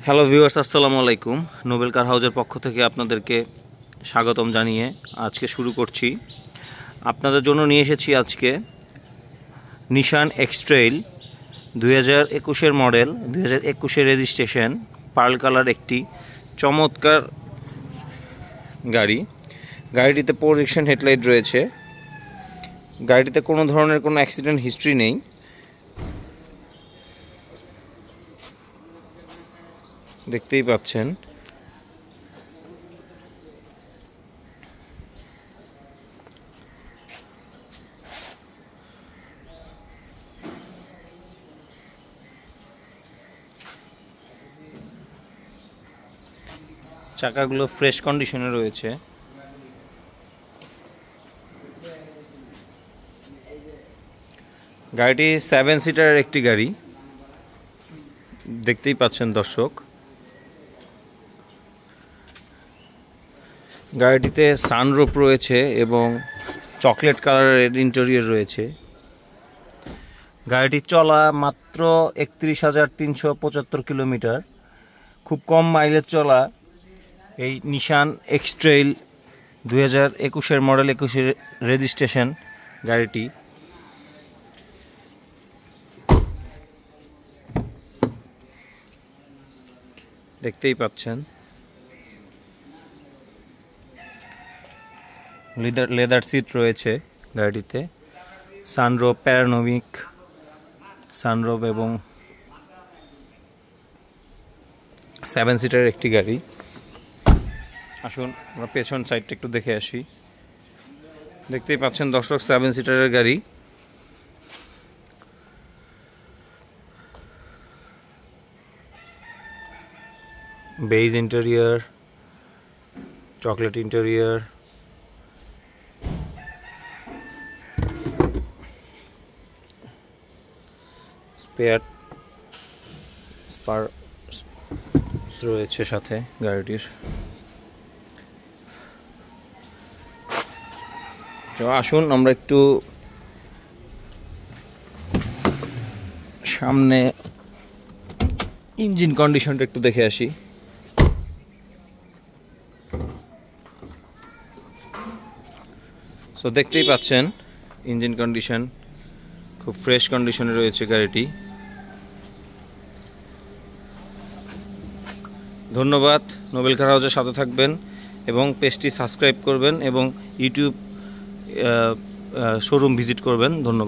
Hello viewers, আসসালামু আলাইকুম। Nobel কার হাউজের পক্ষ থেকে আপনাদেরকে স্বাগতম জানিয়ে আজকে শুরু করছি। আপনাদের জন্য নিয়ে এসেছি আজকে নিশান এক্সট্রেইল 2021-এর মডেল, 2021-এর রেজিস্ট্রেশন, পার্ল কালার একটি চমৎকার গাড়ি। গাড়িটিতে প্রজেকশন হেডলাইট রয়েছে। গাড়িটিতে কোনো ধরনের কোনো অ্যাক্সিডেন্ট হিস্ট্রি নেই। দেখতেই পাচ্ছেন। চাকাগুলো ফ্রেশ কন্ডিশনে রয়েছে। গাড়িটি 7 সিটারের একটি গাড়ি, দেখতেই পাচ্ছেন দর্শক। গাড়িটিতে সানরুফ রয়েছে এবং চকলেট কালারের ইন্টেরিয়র রয়েছে। গাড়িটি চলা মাত্র 31,375 কিলোমিটার। খুব কম মাইলেজ চলা এই নিশান এক্সট্রেইল 2021-এর মডেল, 21-এর রেজিস্ট্রেশন গাড়িটি। দেখতেই পাচ্ছেন। লেদার সিট রয়েছে গাড়িটিতে। সানরুফ, প্যারানোমিক সানরুফ এবং 7 সিটারের একটি গাড়ি। আসুন আমরা পেছন সাইডটা একটু দেখে আসি। দেখতেই পাচ্ছেন দর্শক, 7 সিটারের গাড়ি। Beige interior, chocolate interior, spare রয়েছে সাথে গাড়িটির। তো আসুন আমরা একটু সামনে ইঞ্জিন কন্ডিশনটা একটু দেখে আসি। সো দেখতেই পাচ্ছেন ইঞ্জিন কন্ডিশন খুব ফ্রেশ কন্ডিশনে রয়েছে গাড়িটি। ধন্যবাদ। নোবেল কার হাউজের সাথে থাকবেন এবং পেজটি সাবস্ক্রাইব করবেন এবং ইউটিউব শোরুম ভিজিট করবেন। ধন্যবাদ।